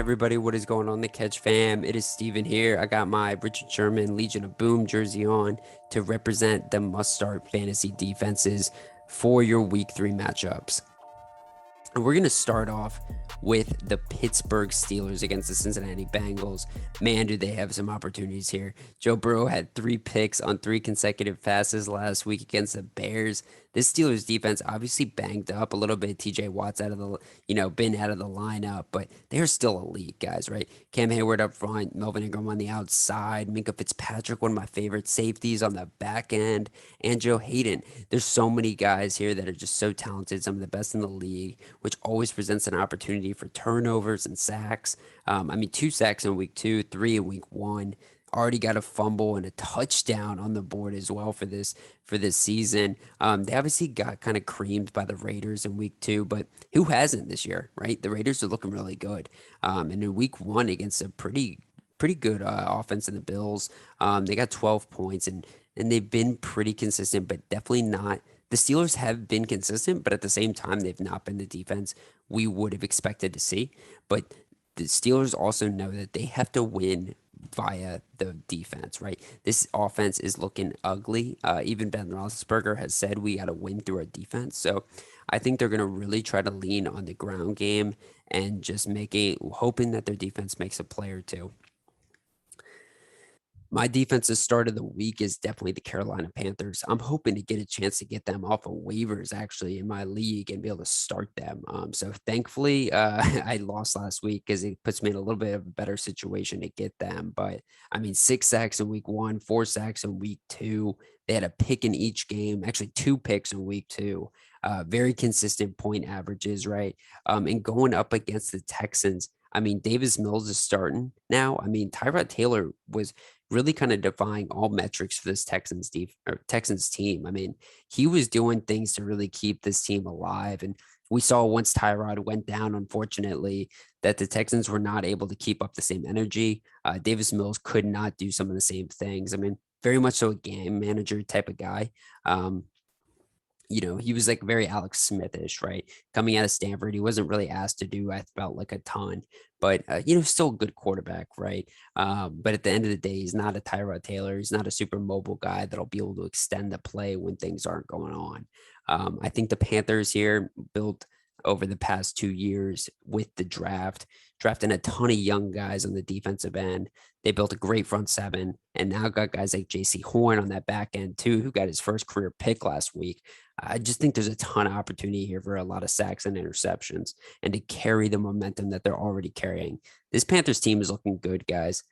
everybody, what is going on, the Catch fam? It is Steven here. I got my Richard Sherman Legion of Boom jersey on to represent the must-start fantasy defenses for your Week 3 matchups. And we're going to start off with the Pittsburgh Steelers against the Cincinnati Bengals. Man, do they have some opportunities here. Joe Burrow had 3 picks on 3 consecutive passes last week against the Bears. This Steelers defense obviously banged up a little bit. TJ Watt's out of the, been out of the lineup, but they're still elite guys, right? Cam Hayward up front, Melvin Ingram on the outside, Minka Fitzpatrick, one of my favorite safeties on the back end, and Joe Hayden. There's so many guys here that are just so talented, some of the best in the league, which always presents an opportunity for turnovers and sacks. 2 sacks in week 2, 3 in week 1. Already got a fumble and a touchdown on the board as well for this season. They obviously got kind of creamed by the Raiders in week 2, but who hasn't this year, right? The Raiders are looking really good. And in week 1 against a pretty good offense in the Bills, they got 12 points and they've been pretty consistent, but definitely not. The Steelers have been consistent, but at the same time, they've not been the defense we would have expected to see. But the Steelers also know that they have to win via the defense, right? This offense is looking ugly. Even Ben Roethlisberger has said we got to win through our defense. So I think they're going to really try to lean on the ground game and just hoping that their defense makes a play or two. My defense's start of the week is definitely the Carolina Panthers. I'm hoping to get a chance to get them off of waivers actually in my league and be able to start them. So thankfully, I lost last week because it puts me in a little bit of a better situation to get them. But 6 sacks in week 1, 4 sacks in week 2. They had a pick in each game, actually 2 picks in week 2. Very consistent point averages, right? And going up against the Texans. Davis Mills is starting now. Tyrod Taylor was really kind of defying all metrics for this Texans team. He was doing things to really keep this team alive. And we saw once Tyrod went down, unfortunately, that the Texans were not able to keep up the same energy. Davis Mills could not do some of the same things. Very much so a game manager type of guy. He was like very Alex Smith-ish, right? Coming out of Stanford, he wasn't really asked to do, I felt like a ton, but, still a good quarterback, right? But at the end of the day, he's not a Tyrod Taylor. He's not a super mobile guy that'll be able to extend the play when things aren't going on. I think the Panthers here built over the past 2 years with the drafting a ton of young guys on the defensive end. They built a great front seven and now got guys like JC Horn on that back end too, who got his first career pick last week. I just think there's a ton of opportunity here for a lot of sacks and interceptions and to carry the momentum that they're already carrying. This Panthers team is looking good, guys.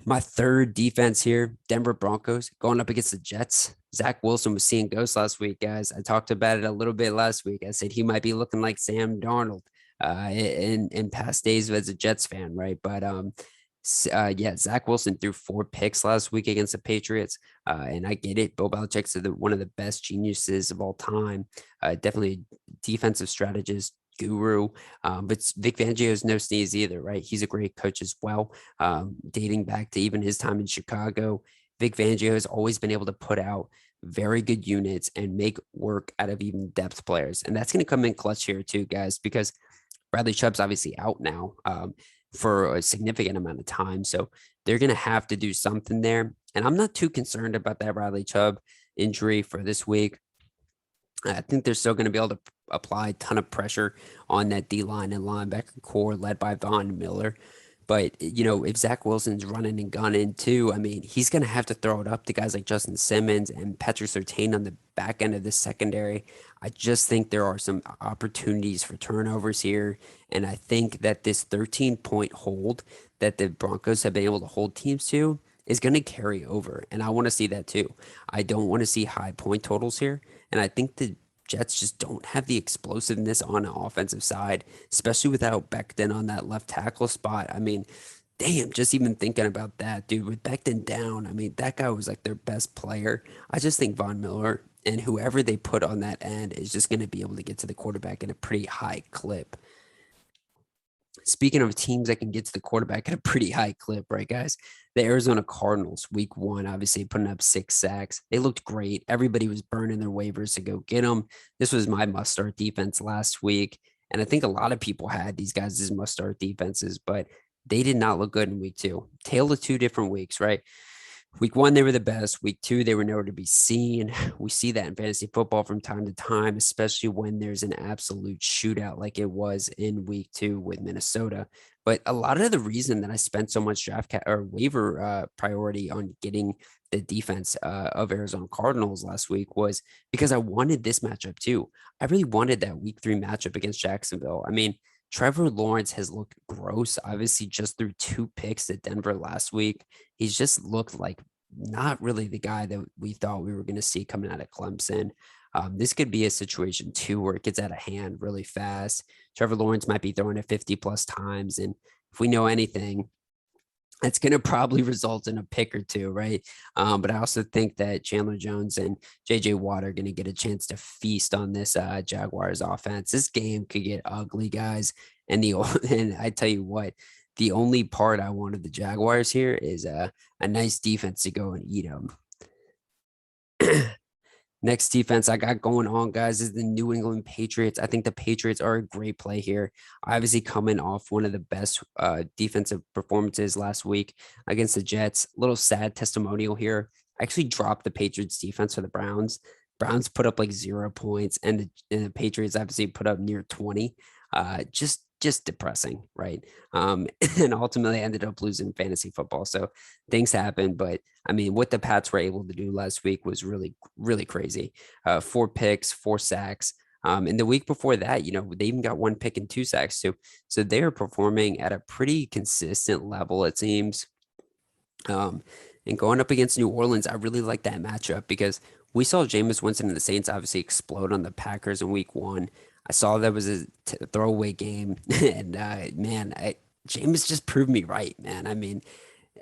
My third defense here, Denver Broncos, going up against the Jets. Zach Wilson was seeing ghosts last week, guys. I talked about it a little bit last week. I said he might be looking like Sam Darnold in past days as a Jets fan, right? But Zach Wilson threw 4 picks last week against the Patriots, and I get it. Bill Belichick's one of the best geniuses of all time. Definitely a defensive strategist, guru, but Vic Fangio is no sneeze either, right? He's a great coach as well, dating back to even his time in Chicago. Vic Fangio has always been able to put out very good units and make work out of even depth players, and that's going to come in clutch here too, guys, because Bradley Chubb's obviously out now for a significant amount of time, so they're going to have to do something there, and I'm not too concerned about that Bradley Chubb injury for this week. I think they're still going to be able to apply a ton of pressure on that D-line and linebacker core led by Von Miller. But, if Zach Wilson's running and gunning too, he's going to have to throw it up to guys like Justin Simmons and Patrick Surtain on the back end of the secondary. I just think there are some opportunities for turnovers here. And I think that this 13-point hold that the Broncos have been able to hold teams to is going to carry over. And I want to see that too. I don't want to see high point totals here. And I think the Jets just don't have the explosiveness on the offensive side, especially without Becton on that left tackle spot. Damn, just even thinking about that, dude, with Becton down, that guy was like their best player. I just think Von Miller and whoever they put on that end is just going to be able to get to the quarterback in a pretty high clip. Speaking of teams that can get to the quarterback at a pretty high clip, right, guys? The Arizona Cardinals, week 1, obviously putting up 6 sacks. They looked great. Everybody was burning their waivers to go get them. This was my must-start defense last week. And I think a lot of people had these guys as must start defenses, but they did not look good in week two. Tale of two different weeks, right? Week one, they were the best. Week two, they were nowhere to be seen. We see that in fantasy football from time to time, especially when there's an absolute shootout like it was in week two with Minnesota. But a lot of the reason that I spent so much or waiver priority on getting the defense of Arizona Cardinals last week was because I wanted this matchup too. I really wanted that week three matchup against Jacksonville. I mean, Trevor Lawrence has looked gross, obviously, just through 2 picks at Denver last week. He's just looked like not really the guy that we thought we were going to see coming out of Clemson. This could be a situation too where it gets out of hand really fast. Trevor Lawrence might be throwing it 50 plus times. And if we know anything, it's going to probably result in a pick or two, right? But I also think that Chandler Jones and JJ Watt are going to get a chance to feast on this Jaguars offense. This game could get ugly, guys. And and I tell you what, the only part I want of the Jaguars here is a nice defense to go and eat them. Next defense I got going on, guys, is the New England Patriots. I think the Patriots are a great play here. Obviously, coming off one of the best defensive performances last week against the Jets. A little sad testimonial here. I actually dropped the Patriots defense for the Browns. Browns put up like 0 points, and the Patriots obviously put up near 20. Just depressing, right? And ultimately ended up losing fantasy football. So things happen, but I mean, what the Pats were able to do last week was really, really crazy. 4 picks, 4 sacks. And the week before that, they even got 1 pick and 2 sacks too. So they are performing at a pretty consistent level, it seems. And going up against New Orleans, I really like that matchup because we saw Jameis Winston and the Saints obviously explode on the Packers in week one. I saw that was a throwaway game, and man, Jameis just proved me right, man. I mean,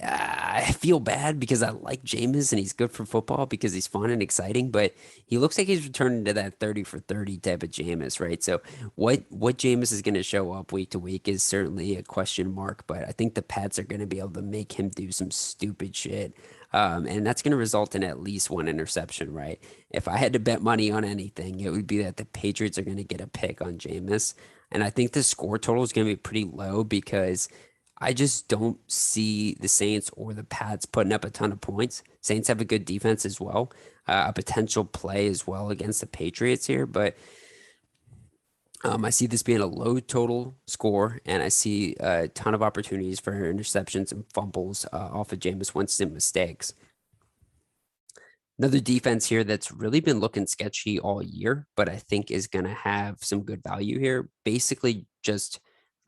I feel bad because I like Jameis and he's good for football because he's fun and exciting, but he looks like he's returning to that 30 for 30 type of Jameis, right? So what Jameis is going to show up week to week is certainly a question mark, but I think the Pats are going to be able to make him do some stupid shit. And that's going to result in at least 1 interception, right? If I had to bet money on anything, it would be that the Patriots are going to get a pick on Jameis. And I think the score total is going to be pretty low because I just don't see the Saints or the Pats putting up a ton of points. Saints have a good defense as well, a potential play as well against the Patriots here, but I see this being a low total score, and I see a ton of opportunities for interceptions and fumbles off of Jameis Winston mistakes. Another defense here that's really been looking sketchy all year, but I think is going to have some good value here. Basically, just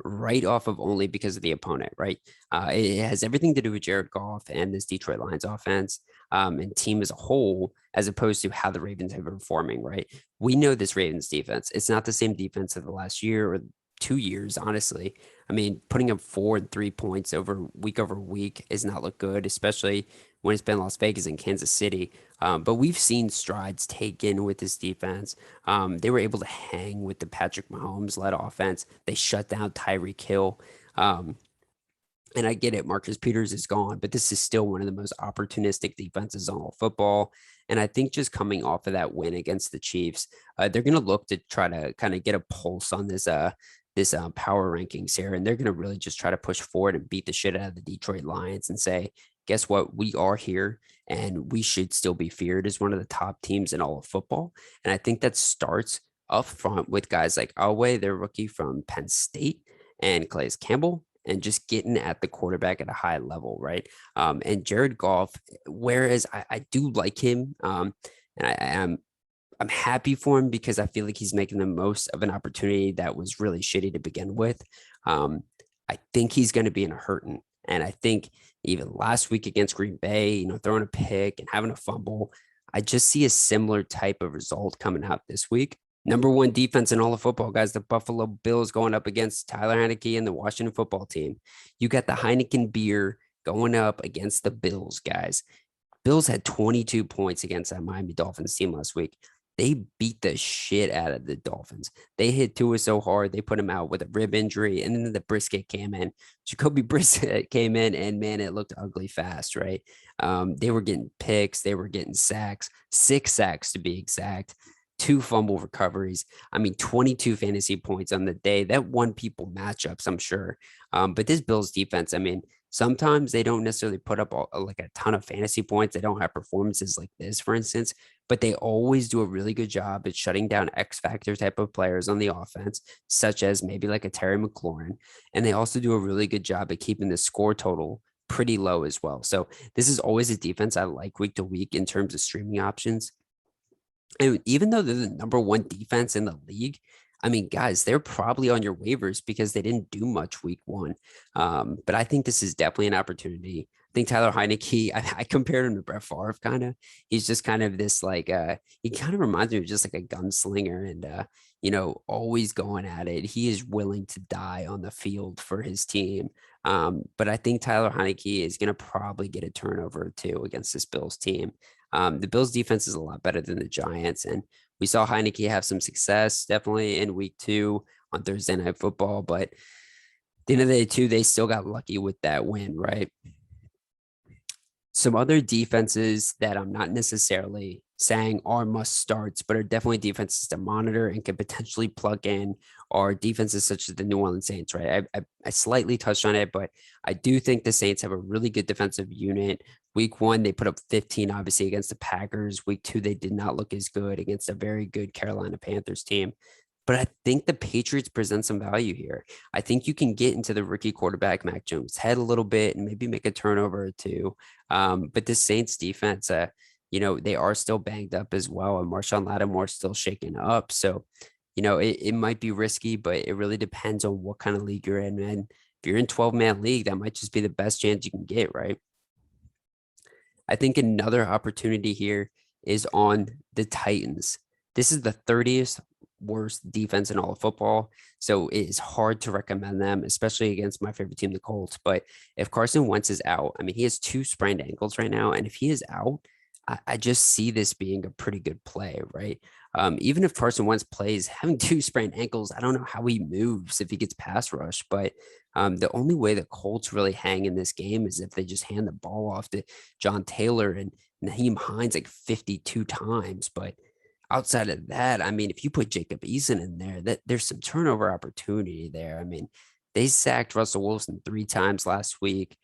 right off of only because of the opponent, right? It has everything to do with Jared Goff and this Detroit Lions offense and team as a whole, as opposed to how the Ravens have been performing, right? We know this Ravens defense. It's not the same defense of the last year or 2 years, honestly. I mean, putting up 4 and 3 points over week is not look good, especially when it's been Las Vegas and Kansas City. But we've seen strides taken with this defense. They were able to hang with the Patrick Mahomes led offense. They shut down Tyreek Hill. And I get it, Marcus Peters is gone, but this is still one of the most opportunistic defenses on all football. And I think just coming off of that win against the Chiefs, they're going to look to try to kind of get a pulse on this power rankings here, and they're going to really just try to push forward and beat the shit out of the Detroit Lions and say, guess what? We are here and we should still be feared as one of the top teams in all of football. And I think that starts up front with guys like Elway, their rookie from Penn State, and Calais Campbell, and just getting at the quarterback at a high level, right? And Jared Goff, whereas I do like him, and I'm happy for him because I feel like he's making the most of an opportunity that was really shitty to begin with. I think he's going to be in a hurting. And I think even last week against Green Bay, throwing a pick and having a fumble, I just see a similar type of result coming out this week. Number 1 defense in all of football, guys, the Buffalo Bills going up against Tyler Heineke and the Washington football team. You got the Heineken beer going up against the Bills, guys. Bills had 22 points against that Miami Dolphins team last week. They beat the shit out of the Dolphins. They hit Tua so hard, they put him out with a rib injury, and then the Brisket came in. Jacoby Brisket came in, and man, it looked ugly fast, right? They were getting picks. They were getting sacks, 6 sacks to be exact. 2 fumble recoveries. I mean, 22 fantasy points on the day. That won people matchups, I'm sure. But this Bills defense, I mean, sometimes they don't necessarily put up like a ton of fantasy points. They don't have performances like this, for instance, but they always do a really good job at shutting down X factor type of players on the offense, such as maybe like a Terry McLaurin. And they also do a really good job at keeping the score total pretty low as well. So this is always a defense I like week to week in terms of streaming options. And even though they're the number 1 defense in the league, I mean, guys, they're probably on your waivers because they didn't do much week 1. But I think this is definitely an opportunity. I think Tyler Heineke, I compared him to Brett Favre kind of. He's just kind of this like, he kind of reminds me of just like a gunslinger and, always going at it. He is willing to die on the field for his team. But I think Tyler Heineke is going to probably get a turnover or 2 against this Bills team. The Bills defense is a lot better than the Giants. And we saw Heineke have some success definitely in week 2 on Thursday Night Football. But at the end of the day, too, they still got lucky with that win, right? Some other defenses that I'm not necessarily saying are must starts, but are definitely defenses to monitor and can potentially plug in are defenses such as the New Orleans Saints, right? I slightly touched on it, but I do think the Saints have a really good defensive unit. Week 1, they put up 15, obviously, against the Packers. Week 2, they did not look as good against a very good Carolina Panthers team. But I think the Patriots present some value here. I think you can get into the rookie quarterback, Mac Jones' head a little bit and maybe make a turnover or 2. But the Saints defense, they are still banged up as well. And Marshawn Lattimore's still shaken up. So, it might be risky, but it really depends on what kind of league you're in. And if you're in 12-man league, that might just be the best chance you can get, right? I think another opportunity here is on the Titans. This is the 30th worst defense in all of football. So it is hard to recommend them, especially against my favorite team, the Colts. But if Carson Wentz is out, I mean, he has 2 sprained ankles right now. And if he is out, I just see this being a pretty good play, right? Even if Carson Wentz plays having 2 sprained ankles, I don't know how he moves if he gets pass rush. But the only way the Colts really hang in this game is if they just hand the ball off to John Taylor and Naheem Hines like 52 times. But outside of that, I mean, if you put Jacob Eason in there, there's some turnover opportunity there. I mean, they sacked Russell Wilson 3 times last week,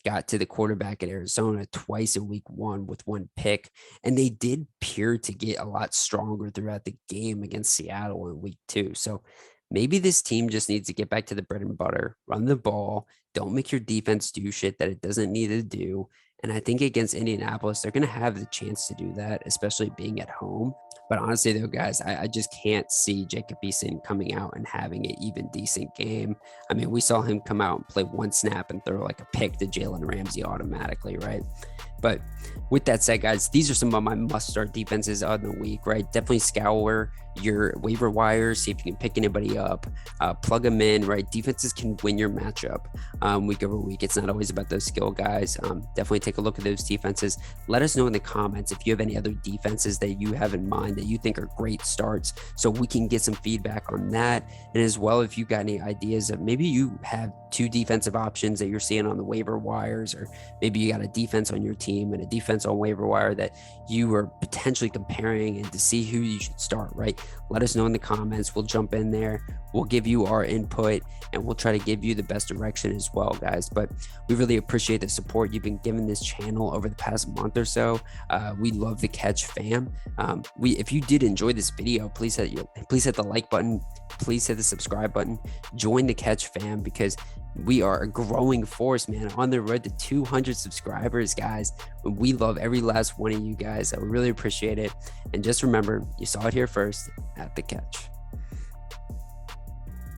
got to the quarterback at Arizona twice in week 1 with 1 pick, and they did appear to get a lot stronger throughout the game against Seattle in week 2. So maybe this team just needs to get back to the bread and butter, run the ball, don't make your defense do shit that it doesn't need to do. And I think against Indianapolis, they're going to have the chance to do that, especially being at home. But honestly, though, guys, I just can't see Jacob Eason coming out and having an even decent game. I mean, we saw him come out and play 1 snap and throw like a pick to Jalen Ramsey automatically, right? But with that said, guys, these are some of my must-start defenses of the week, right? Definitely scour your waiver wires, see if you can pick anybody up, plug them in, right? Defenses can win your matchup week over week. It's not always about those skill guys. Definitely take a look at those defenses. Let us know in the comments if you have any other defenses that you have in mind that you think are great starts, so we can get some feedback on that. And as well, if you got any ideas of maybe you have 2 defensive options that you're seeing on the waiver wires, or maybe you got a defense on your team and a defense on waiver wire that you are potentially comparing and to see who you should start, right? Let us know in the comments. We'll jump in there. We'll give you our input and we'll try to give you the best direction as well, guys. But we really appreciate the support you've been giving this channel over the past month or so. We love the Catch fam. If you did enjoy this video, please hit the like button. Please hit the subscribe button. Join the Catch fam because we are a growing force, man, on the road to 200 subscribers, guys. We love every last one of you guys. I really appreciate it. And just remember, you saw it here first at the Catch.